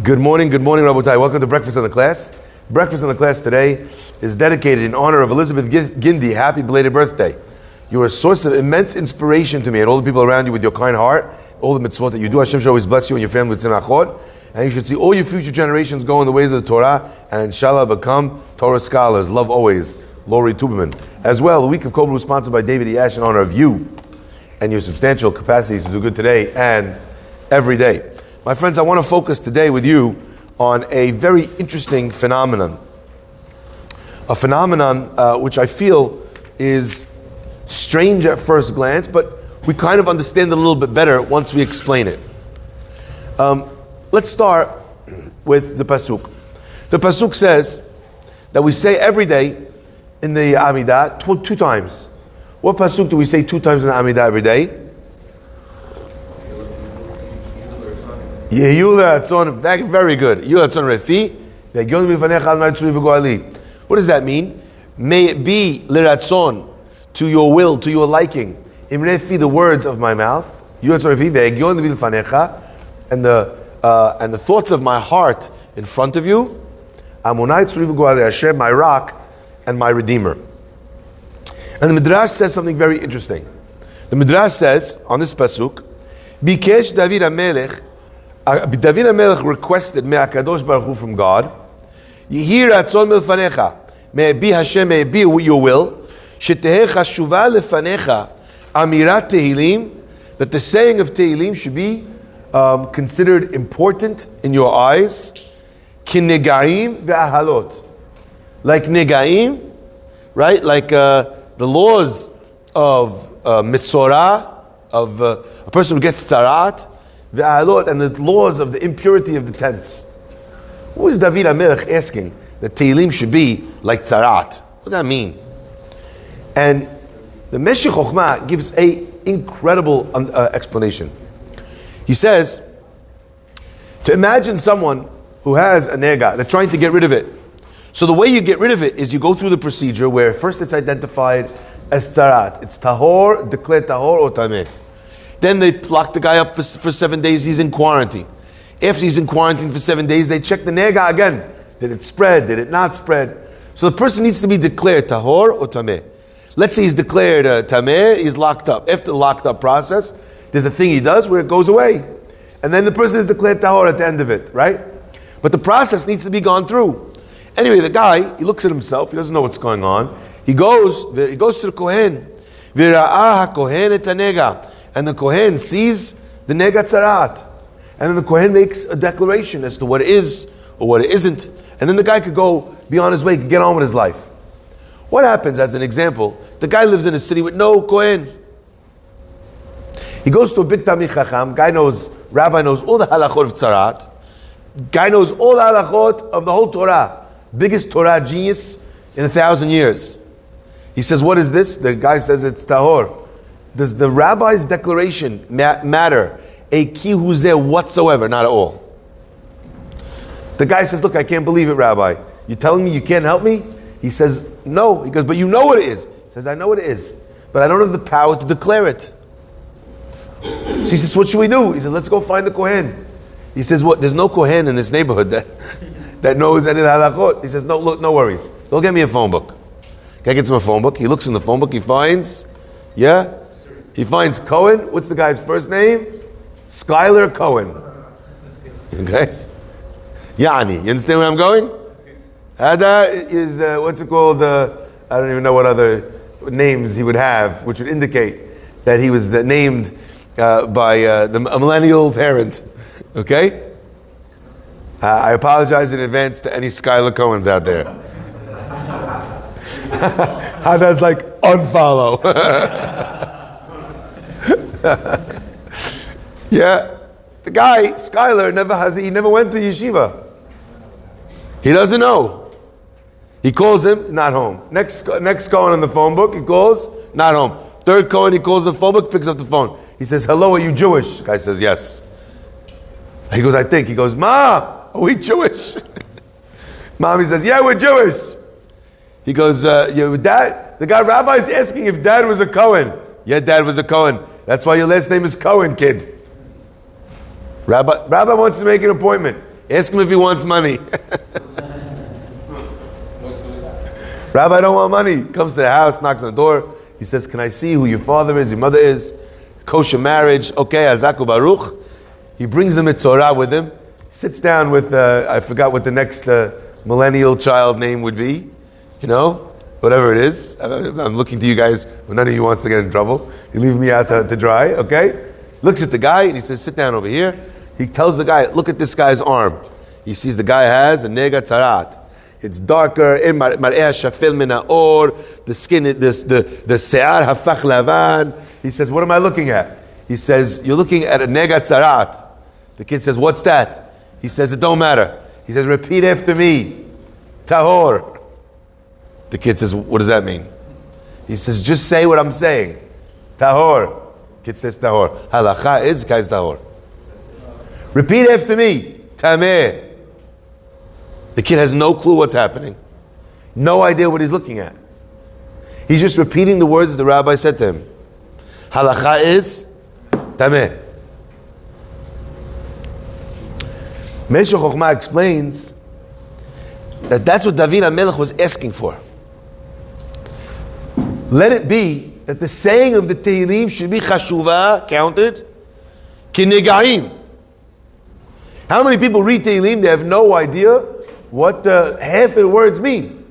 Good morning, Rabotai. Welcome to Breakfast in the Class. Breakfast in the Class today is dedicated in honor of Elizabeth Gindi. Happy belated birthday. You are a source of immense inspiration to me and all the people around you with your kind heart, all the mitzvot that you do. Hashem should always bless you and your family with tzimachot. And you should see all your future generations go in the ways of the Torah and inshallah become Torah scholars. Love always, Lori Tuberman. As well, the week of Kobru sponsored by David E. Ash in honor of you and your substantial capacities to do good today and every day. My friends, I want to focus today with you on a very interesting phenomenon. A phenomenon which I feel is strange at first glance, but we kind of understand it a little bit better once we explain it. Let's start with the Pasuk. The Pasuk says that we say every day in the Amidah two times. What Pasuk do we say two times in the Amidah every day? Very good. What does that mean? May it be liratzon, to your will, to your liking. Imrefi, the words of my mouth. And the thoughts of my heart in front of you. Hashem, my rock and my redeemer. And the Midrash says something very interesting. The Midrash says on this pasuk, Bikesh David HaMelech. David HaMelech requested Me'akadosh Baruch Hu from God, Yehi ratzon milfanecha, may it be Hashem, may it be your will, Sheteheh chashuva lefanecha, Amirat Tehillim, that the saying of Tehillim should be considered important in your eyes, Kinegaim ve'ahalot, like Negaim, right? Like the laws of Mitzorah, of a person who gets tzarat, and the laws of the impurity of the tents. Who is David HaMelech asking that Tehillim should be like tzarat? What does that mean? And the Meshech Chochmah gives a incredible explanation. He says, to imagine someone who has a nega, they're trying to get rid of it. So the way you get rid of it is you go through the procedure where first it's identified as tzarat. It's tahor, declared tahor or tameh. Then they lock the guy up for 7 days, he's in quarantine. After he's in quarantine for 7 days, they check the nega again. Did it spread? Did it not spread? So the person needs to be declared tahor or tameh. Let's say he's declared tameh, he's locked up. After the locked up process, there's a thing he does where it goes away. And then the person is declared tahor at the end of it, right? But the process needs to be gone through. Anyway, the guy, he looks at himself, he doesn't know what's going on. He goes to the Kohen. Vira'ah ha-Kohen et ha-nega. And the Kohen sees the nega tzarat. And then the Kohen makes a declaration as to what it is or what it isn't. And then the guy could go be on his way, could get on with his life. What happens, as an example, the guy lives in a city with no Kohen. He goes to a big Talmid Chacham, Rabbi knows all the halachot of tzarat. Guy knows all the halachot of the whole Torah. Biggest Torah genius in 1,000 years. He says, what is this? The guy says it's tahor. Does the rabbi's declaration matter a kihuzeh whatsoever? Not at all. The guy says, look, I can't believe it, Rabbi. You're telling me you can't help me? He says, no. He goes, but you know what it is. He says, I know what it is, but I don't have the power to declare it. So he says, what should we do? He says, let's go find the Kohen. He says, what? There's no Kohen in this neighborhood that knows any of the halachot. He says, no, look, no worries. Go get me a phone book. Guy gets him a phone book. He looks in the phone book. He finds, he finds Cohen. What's the guy's first name? Skylar Cohen. Okay? Yani. You understand where I'm going? Ada is, what's it called? I don't even know what other names he would have, which would indicate that he was named by a millennial parent. Okay? I apologize in advance to any Skylar Cohens out there. Ada's like, unfollow. Yeah, the guy, Skylar, he never went to yeshiva. He doesn't know. He calls him, not home. Next Cohen on the phone book, he calls, not home. Third Cohen, he calls the phone book, picks up the phone. He says, hello, are you Jewish? The guy says, yes. He goes, I think. He goes, Ma, are we Jewish? Mommy says, yeah, we're Jewish. He goes, Dad? The guy, Rabbi is asking if Dad was a Cohen. Yeah, Dad was a Cohen. That's why your last name is Cohen, kid. Rabbi wants to make an appointment. Ask him if he wants money. Rabbi, I don't want money. Comes to the house, knocks on the door. He says, can I see who your father is, your mother is? Kosher marriage. Okay, Azaku Baruch. He brings the Torah with him. Sits down with, I forgot what the next millennial child name would be. You know, whatever it is. I'm looking to you guys when none of you wants to get in trouble. You leave me out to dry, okay? Looks at the guy and he says, sit down over here. He tells the guy, look at this guy's arm. He sees the guy has a nega tarat. It's darker. The skin, the se'ar hafach lavan. He says, what am I looking at? He says, you're looking at a nega tarat. The kid says, what's that? He says, it don't matter. He says, repeat after me. Tahor. The kid says, what does that mean? He says, just say what I'm saying. Tahor. Kid says, tahor. Halacha is guy's tahor. Repeat after me. Tameh. The kid has no clue what's happening. No idea what he's looking at. He's just repeating the words the rabbi said to him. Halacha is tameh. Meshech Chochmah explains that that's what David HaMelech was asking for. Let it be that the saying of the Tehillim should be chashuva, counted, kinegaim. How many people read Tehillim, they have no idea what half of the words mean?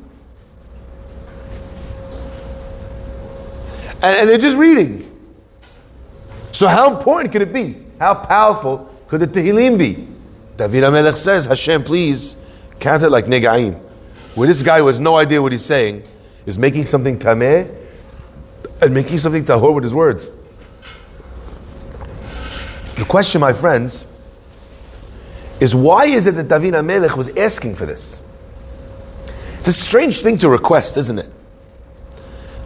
And they're just reading. So how important could it be? How powerful could the Tehillim be? David HaMelech says, Hashem, please count it like negaim. Where this guy who has no idea what he's saying is making something tameh and making something tahor with his words. The question, my friends, is why is it that David HaMelech was asking for this? It's a strange thing to request, isn't it?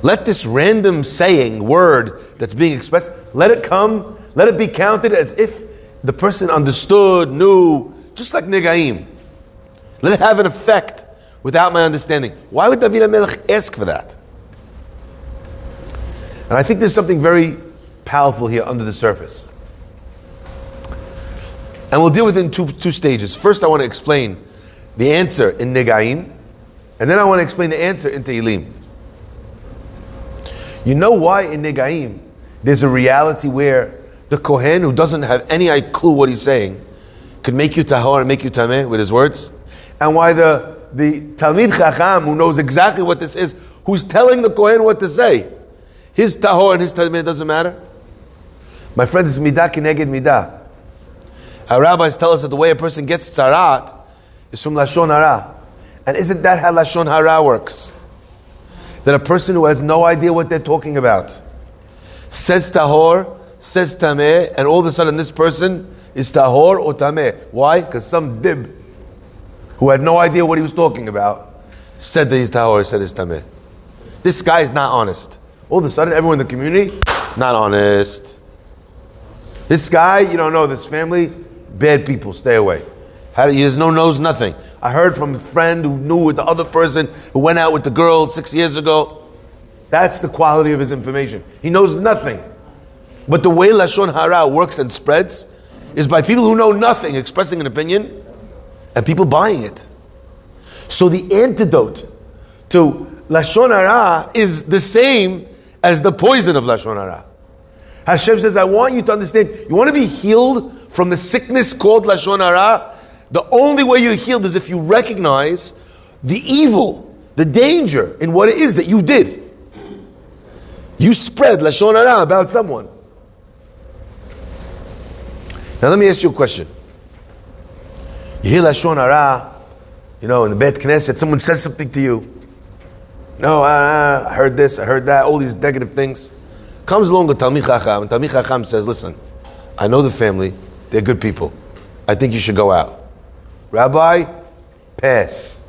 Let this random saying, word that's being expressed, let it come, let it be counted as if the person understood, knew, just like negaim. Let it have an effect without my understanding. Why would David HaMelech ask for that? And I think there's something very powerful here under the surface. And we'll deal with it in two stages. First, I want to explain the answer in negaim, and then I want to explain the answer in Tehillim. You know why in negaim there's a reality where the Kohen, who doesn't have any clue what he's saying, could make you tahor and make you tameh with his words? And why the Talmid Chacham, who knows exactly what this is, who's telling the Kohen what to say, his tahor and his tameh doesn't matter? My friend, is midah kineged midah. Our rabbis tell us that the way a person gets tzarat is from Lashon Hara. And isn't that how Lashon Hara works? That a person who has no idea what they're talking about says tahor, says tameh, and all of a sudden this person is tahor or tameh. Why? Because some dib who had no idea what he was talking about said that he's tahor, said he's tameh. This guy is not honest. All of a sudden everyone in the community, not honest. This guy, you don't know, this family, bad people, stay away. He knows nothing. I heard from a friend who knew with the other person who went out with the girl 6 years ago. That's the quality of his information. He knows nothing. But the way Lashon Hara works and spreads is by people who know nothing expressing an opinion and people buying it. So the antidote to Lashon Hara is the same as the poison of Lashon Hara. Hashem says, I want you to understand, you want to be healed from the sickness called Lashon Hara? The only way you're healed is if you recognize the evil, the danger in what it is that you did. You spread Lashon Hara about someone. Now let me ask you a question. You hear Lashon Hara, in the Bet Knesset, someone says something to you. No, I heard this, I heard that, all these negative things. Comes along the Talmid Chacham, and Talmid Chacham says, listen, I know the family, they're good people. I think you should go out. Rabbi, pass.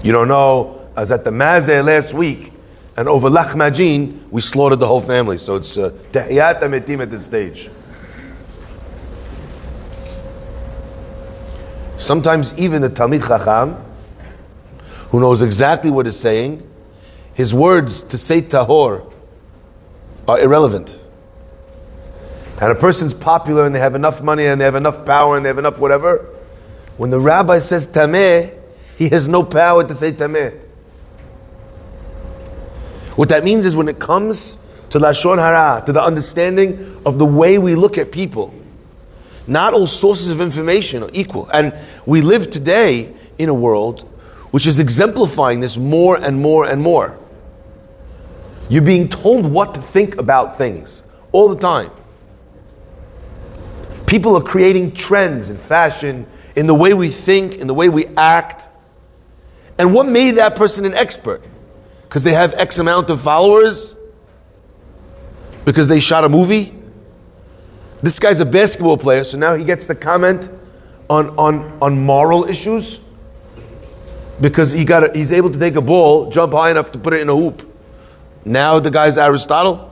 You don't know, I was at the Mazeh last week, and over Lach Majin, we slaughtered the whole family. So it's Tehiyat HaMetim at this stage. Sometimes even the Talmid Chacham, who knows exactly what he's saying, his words to say tahor are irrelevant. and a person's popular and they have enough money and they have enough power and they have enough whatever, when the rabbi says tameh, he has no power to say tameh. What that means is when it comes to lashon hara, to the understanding of the way we look at people, not all sources of information are equal. And we live today in a world which is exemplifying this more and more and more. You're being told what to think about things all the time. People are creating trends in fashion, in the way we think, in the way we act. And what made that person an expert? Because they have X amount of followers? Because they shot a movie? This guy's a basketball player, so now he gets the comment on moral issues? Because he's able to take a ball, jump high enough to put it in a hoop. Now the guy's Aristotle?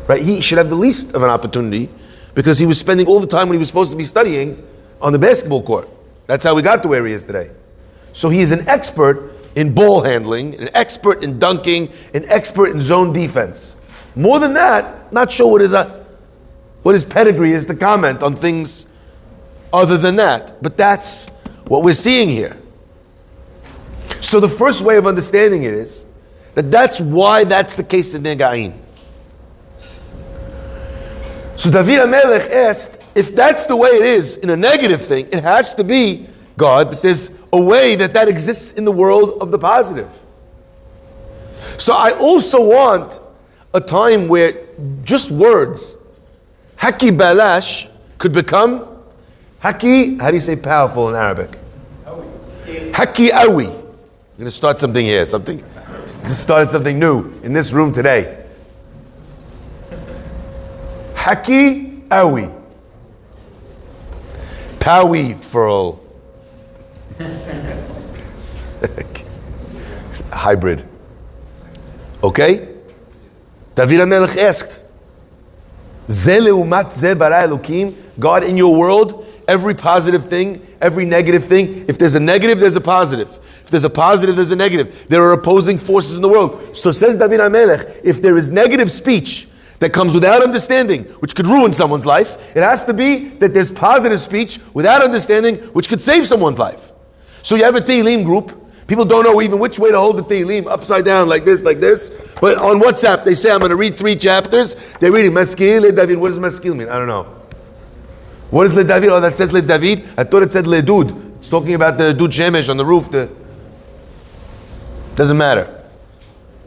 Right? He should have the least of an opportunity because he was spending all the time when he was supposed to be studying on the basketball court. That's how we got to where he is today. So he is an expert in ball handling, an expert in dunking, an expert in zone defense. More than that, not sure what his pedigree is to comment on things other than that. But that's what we're seeing here. So the first way of understanding it is that that's why that's the case in Negaim. So David HaMelech asked, if that's the way it is in a negative thing, it has to be, God, that there's a way that exists in the world of the positive. So I also want a time where just words, haki balash, could become haki, how do you say powerful in Arabic? Haki awi. I'm going to start something here, just started something new in this room today. Haki awi. Powerful. Hybrid. Okay? David HaMelech asked, Ze leumat ze bara Elokim, God, in your world, every positive thing, every negative thing, if there's a negative, there's a positive. If there's a positive, there's a negative. There are opposing forces in the world. So says David HaMelech, if there is negative speech that comes without understanding, which could ruin someone's life, it has to be that there's positive speech without understanding, which could save someone's life. So you have a Tehillim group. People don't know even which way to hold the Tehillim, upside down, like this. But on WhatsApp, they say, I'm going to read 3 chapters. They're reading Maskil, Le David. What does Maskil mean? I don't know. What is Le David? Oh, that says Le David. I thought it said Le Dud. It's talking about the Dud Shemesh on the roof. Doesn't matter.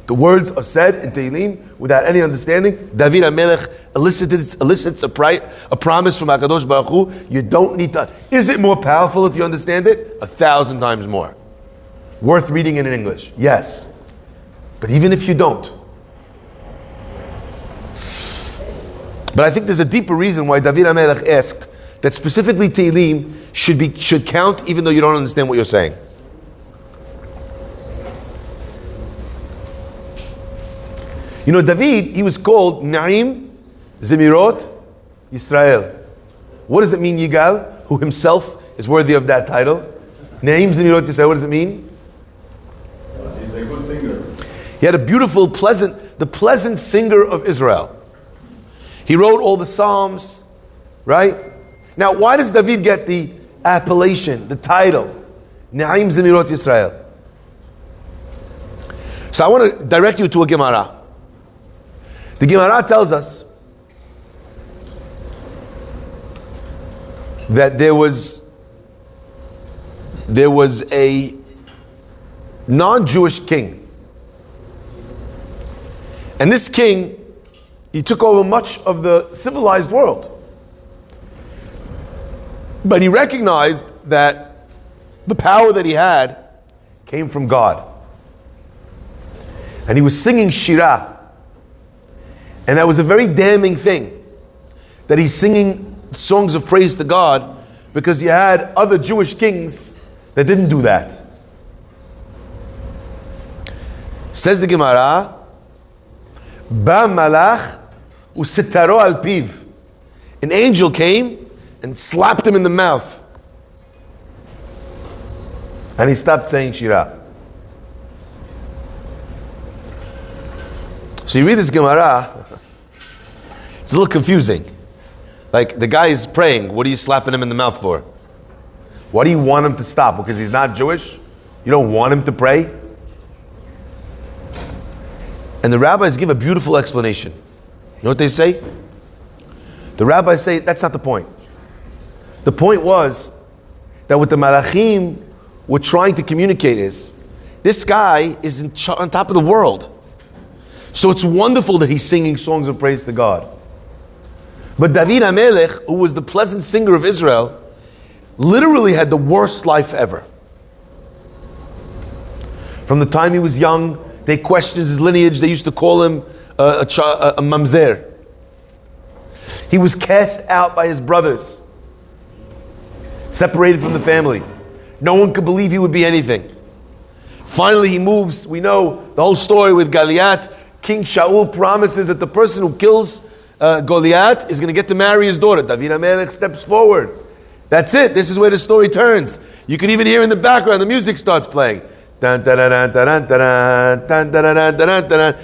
The words are said in Tehillim without any understanding. David HaMelech elicits a promise from HaKadosh Baruch Hu. You don't need to. Is it more powerful if you understand it? 1,000 times more. Worth reading in English. Yes. But even if you don't. But I think there's a deeper reason why David HaMelech asked that specifically Tehillim should count even though you don't understand what you're saying. You know, David, he was called Naim Zemirot Yisrael. What does it mean, Yigal? Who himself is worthy of that title? Naim Zemirot Yisrael, what does it mean? He's a good singer. He had a beautiful, the pleasant singer of Israel. He wrote all the Psalms, right? Now, why does David get the appellation, the title? Naim Zemirot Yisrael. So I want to direct you to a Gemara. The Gemara tells us that there was a non-Jewish king. And this king, he took over much of the civilized world. But he recognized that the power that he had came from God. And he was singing Shirah. And that was a very damning thing, that he's singing songs of praise to God, because you had other Jewish kings that didn't do that. Says the Gemara, Ba malach usitaro al piv. An angel came and slapped him in the mouth. And he stopped saying Shirah. So you read this Gemara, It's a little confusing. Like, the guy is praying. What are you slapping him in the mouth for? Why do you want him to stop? Because he's not Jewish? You don't want him to pray? And the rabbis give a beautiful explanation. You know what they say? The rabbis say, that's not the point. The point was that what the Malachim were trying to communicate is, this guy is on top of the world. So it's wonderful that he's singing songs of praise to God. But David HaMelech, who was the pleasant singer of Israel, literally had the worst life ever. From the time he was young, they questioned his lineage. They used to call him a mamzer. He was cast out by his brothers, separated from the family. No one could believe he would be anything. Finally, he moves. We know the whole story with Goliath. King Shaul promises that the person who kills Goliath is going to get to marry his daughter. David HaMelech steps forward. That's it. This is where the story turns. You can even hear in the background the music starts playing. Dun, dun, dun, dun, dun, dun, dun, dun, dun, dun, dun,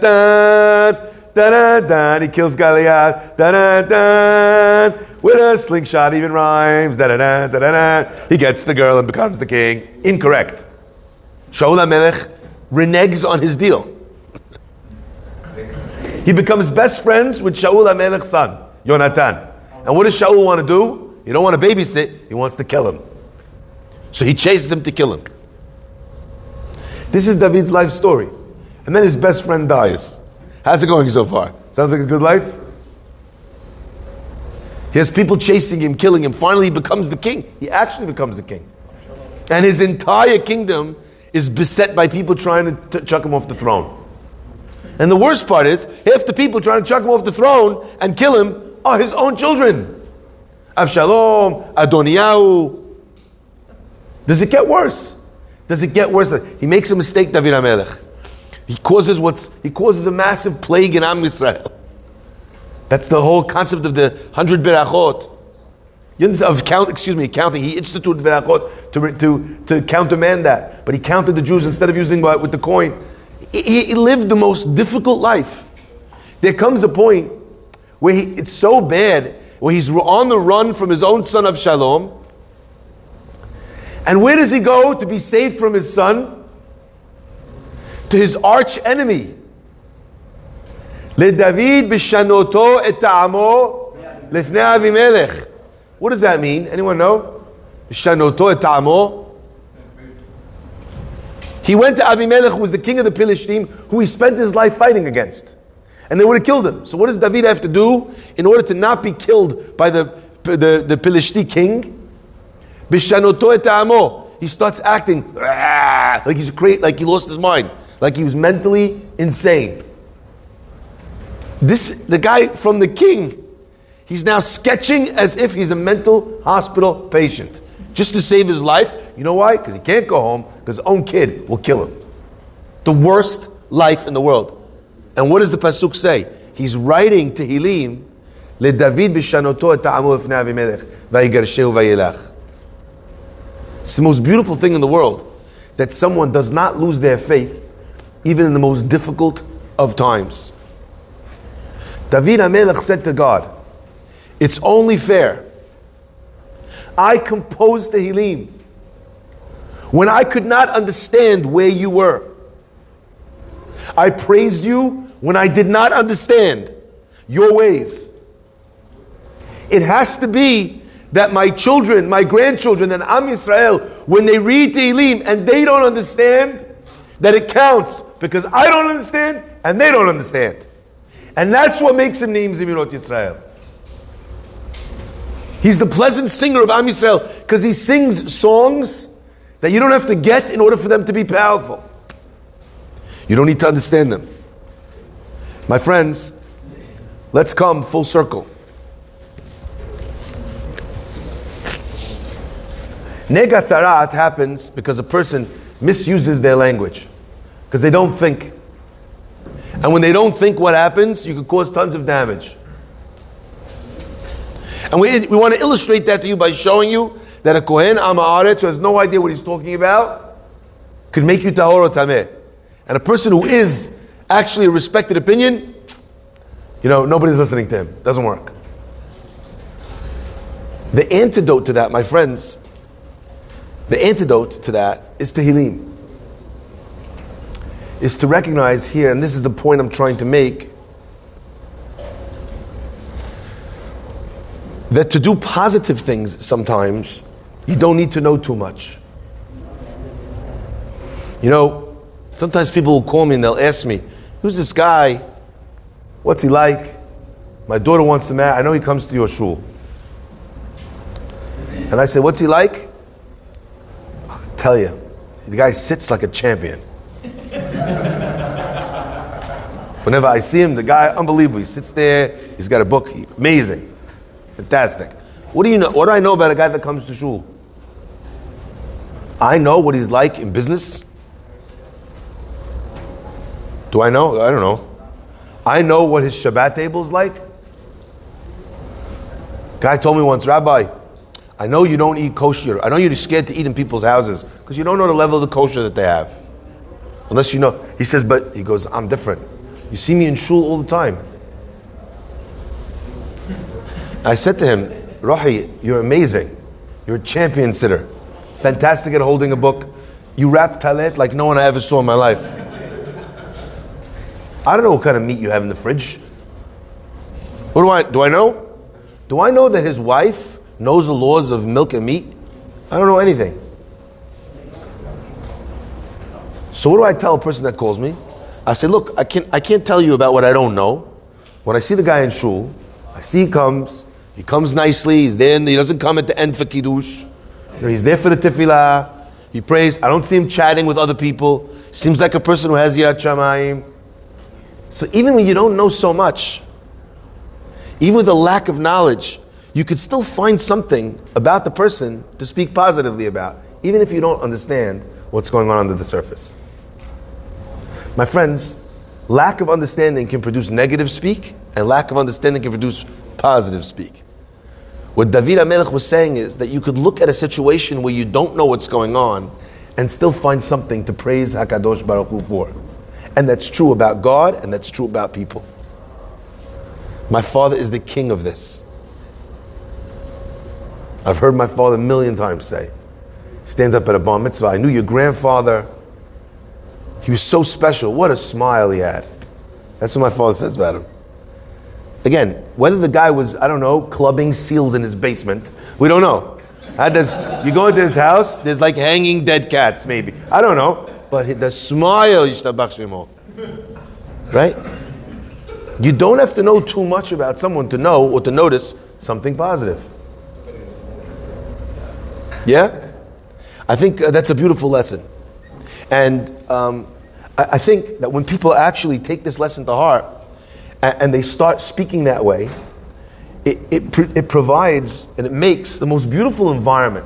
dun, dun, dun. He kills Goliath. Dun, dun, dun. With a slingshot, even rhymes. Dun, dun, dun, dun, dun. He gets the girl and becomes the king. Incorrect. Shaul HaMelech reneges on his deal. He becomes best friends with Shaul HaMelech's son, Yonatan. And what does Shaul want to do? He don't want to babysit. He wants to kill him. So he chases him to kill him. This is David's life story. And then his best friend dies. How's it going so far? Sounds like a good life? He has people chasing him, killing him. Finally, he becomes the king. He actually becomes the king. And his entire kingdom is beset by people trying to chuck him off the throne. And the worst part is, half the people trying to chuck him off the throne and kill him are his own children. Avshalom, Adoniyahu. Does it get worse? Does it get worse? He makes a mistake, David HaMelech. He causes a massive plague in Am Yisrael. That's the whole concept of the 100 berachot. Counting. He instituted berachot to countermand that. But he counted the Jews instead of using with the coin. He lived the most difficult life. There comes a point where it's so bad, where he's on the run from his own son Avshalom. And where does he go to be saved from his son? To his arch enemy. Le David b'shanoto et ta'amo lefnei Avimelech. What does that mean? Anyone know? B'shanoto et ta'amo. He went to Avimelech, who was the king of the Philistines, who he spent his life fighting against. And they would have killed him. So what does David have to do in order to not be killed by the Philistine king? B'shanoto et ta'amo. He starts acting like he's like he lost his mind, like he was mentally insane. The guy from the king, he's now sketching as if he's a mental hospital patient, just to save his life. You know why? Because he can't go home, because his own kid will kill him. The worst life in the world. And what does the pasuk say? He's writing Tehillim, Le David b'shanoto et ta'amo lefnei Avimelech, vayigarshehu vayelach. It's the most beautiful thing in the world, that someone does not lose their faith, even in the most difficult of times. David HaMelech said to God, it's only fair. I composed Tehillim when I could not understand where you were. I praised you when I did not understand your ways. It has to be that my children, my grandchildren, and Am Yisrael, when they read Tehillim and they don't understand, that it counts, because I don't understand and they don't understand. And that's what makes him Neim Zemirot Yisrael. He's the pleasant singer of Am Yisrael, because he sings songs that you don't have to get in order for them to be powerful. You don't need to understand them. My friends, let's come full circle. Negat Zarat happens because a person misuses their language, because they don't think. And when they don't think, what happens? You could cause tons of damage. And we want to illustrate that to you by showing you that a Kohen Am Haaretz who has no idea what he's talking about could make you tahor or tameh. And a person who is actually a respected opinion, Nobody's listening to him. Doesn't work. The antidote to that, my friends, the antidote to that is Tehillim. Is to recognize here, and this is the point I'm trying to make, that to do positive things sometimes, you don't need to know too much. Sometimes people will call me and they'll ask me, who's this guy? What's he like? My daughter wants to marry. I know he comes to your shul. And I say, what's he like? I'll tell you, the guy sits like a champion. Whenever I see him, the guy, unbelievable. He sits there, he's got a book, amazing, fantastic. What do you know? What do I know about a guy that comes to shul? I know what he's like in business. Do I know? I don't know. I know what his Shabbat table is like. Guy told me once, Rabbi, I know you don't eat kosher. I know you're scared to eat in people's houses because you don't know the level of the kosher that they have. Unless you know. He says, but he goes, I'm different. You see me in shul all the time. I said to him, Rahi, you're amazing. You're a champion sitter. Fantastic at holding a book. You wrap talet like no one I ever saw in my life. I don't know what kind of meat you have in the fridge. What do I know? Do I know that his wife knows the laws of milk and meat? I don't know anything. So what do I tell a person that calls me? I say, look, I can't tell you about what I don't know. When I see the guy in shul, I see he comes nicely, he's there, and he doesn't come at the end for kiddush. He's there for the tefillah, he prays. I don't see him chatting with other people. Seems like a person who has yirat shamayim. So even when you don't know so much, even with a lack of knowledge, you could still find something about the person to speak positively about, even if you don't understand what's going on under the surface. My friends, lack of understanding can produce negative speak, and lack of understanding can produce positive speak. What David HaMelech was saying is that you could look at a situation where you don't know what's going on and still find something to praise HaKadosh Baruch Hu for. And that's true about God, and that's true about people. My father is the king of this. I've heard my father a million times say, he stands up at a bar mitzvah, I knew your grandfather, he was so special, what a smile he had. That's what my father says about him. Again, whether the guy was, I don't know, clubbing seals in his basement, we don't know. You go into his house, there's like hanging dead cats maybe. I don't know. But the smile, Yishtabach Shemo. Right? You don't have to know too much about someone to know or to notice something positive. Yeah? I think that's a beautiful lesson. And I think that when people actually take this lesson to heart and they start speaking that way, it provides and it makes the most beautiful environment.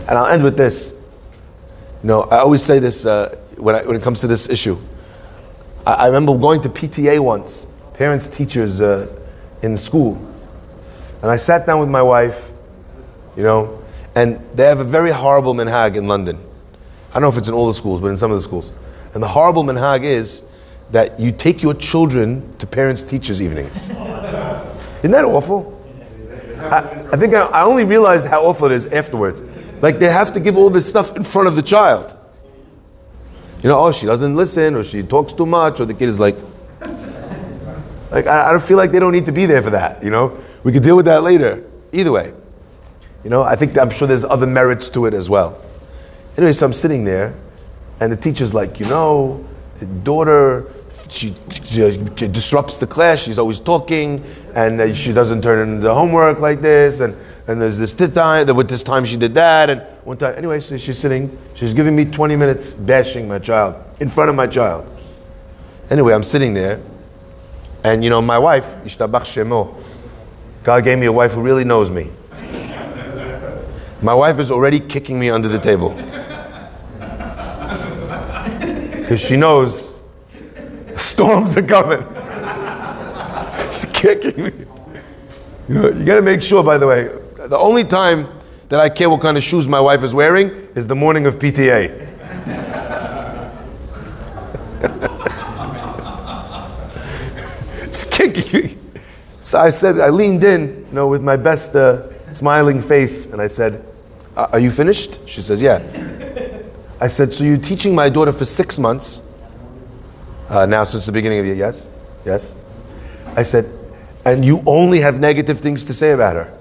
And I'll end with this. I always say this when it comes to this issue. I remember going to PTA once, parents, teachers in school. And I sat down with my wife, and they have a very horrible minhag in London. I don't know if it's in all the schools, but in some of the schools. And the horrible minhag is that you take your children to parents, teachers' evenings. Isn't that awful? I think I only realized how awful it is afterwards. Like they have to give all this stuff in front of the child. She doesn't listen, or she talks too much, or the kid is like I don't feel like they don't need to be there for that. We could deal with that later. Either way, I'm sure there's other merits to it as well. Anyway, so I'm sitting there, and the teacher's like, the daughter, she disrupts the class. She's always talking, and she doesn't turn in the homework like this, and there's this time, with this time she did that, and one time, anyway, so she's sitting, she's giving me 20 minutes bashing my child, in front of my child. Anyway, I'm sitting there, and my wife, Yishtabach Shemo, God gave me a wife who really knows me. My wife is already kicking me under the table. Because she knows storms are coming. She's kicking me. You got to make sure, by the way, the only time that I care what kind of shoes my wife is wearing is the morning of PTA. So I leaned in, with my best smiling face, and I said, are you finished? She says, yeah. I said, so you're teaching my daughter for 6 months, now since the beginning of the year, yes. I said, and you only have negative things to say about her.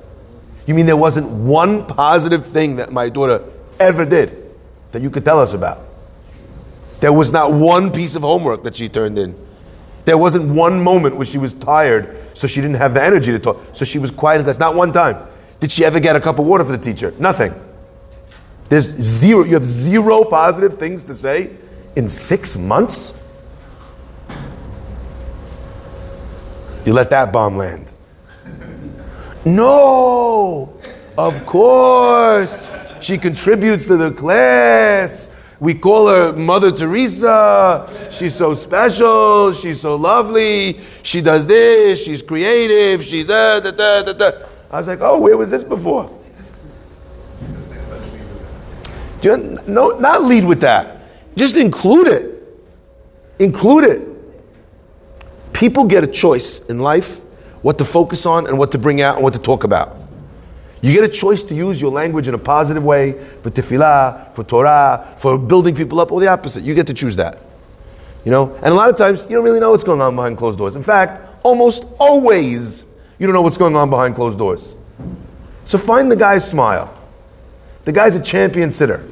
You mean there wasn't one positive thing that my daughter ever did that you could tell us about? There was not one piece of homework that she turned in. There wasn't one moment where she was tired, so she didn't have the energy to talk. So she was quiet. That's not one time. Did she ever get a cup of water for the teacher? Nothing. There's zero. You have zero positive things to say in 6 months? You let that bomb land. No, of course. She contributes to the class. We call her Mother Teresa. She's so special. She's so lovely. She does this. She's creative. She's da. I was like, oh, where was this before? No, not lead with that. Just include it. Include it. People get a choice in life what to focus on and what to bring out and what to talk about. You get a choice to use your language in a positive way for tefillah, for Torah, for building people up, or the opposite. You get to choose that. And a lot of times you don't really know what's going on behind closed doors. In fact, almost always you don't know what's going on behind closed doors. So find the guy's smile. The guy's a champion sitter.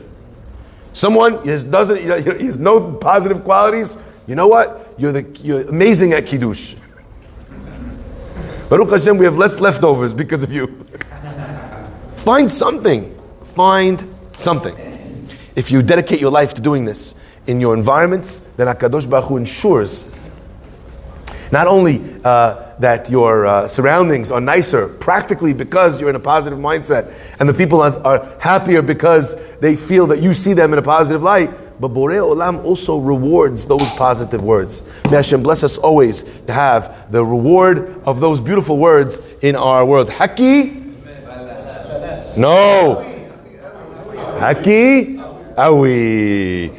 Someone he has no positive qualities. You know what? You're amazing at Kiddush. Baruch Hashem, we have less leftovers because of you. Find something. Find something. If you dedicate your life to doing this in your environments, then HaKadosh Baruch Hu ensures not only that your surroundings are nicer practically because you're in a positive mindset, and the people are happier because they feel that you see them in a positive light, but Borei Olam also rewards those positive words. May Hashem bless us always to have the reward of those beautiful words in our world. Haki? No. Haki? Awi.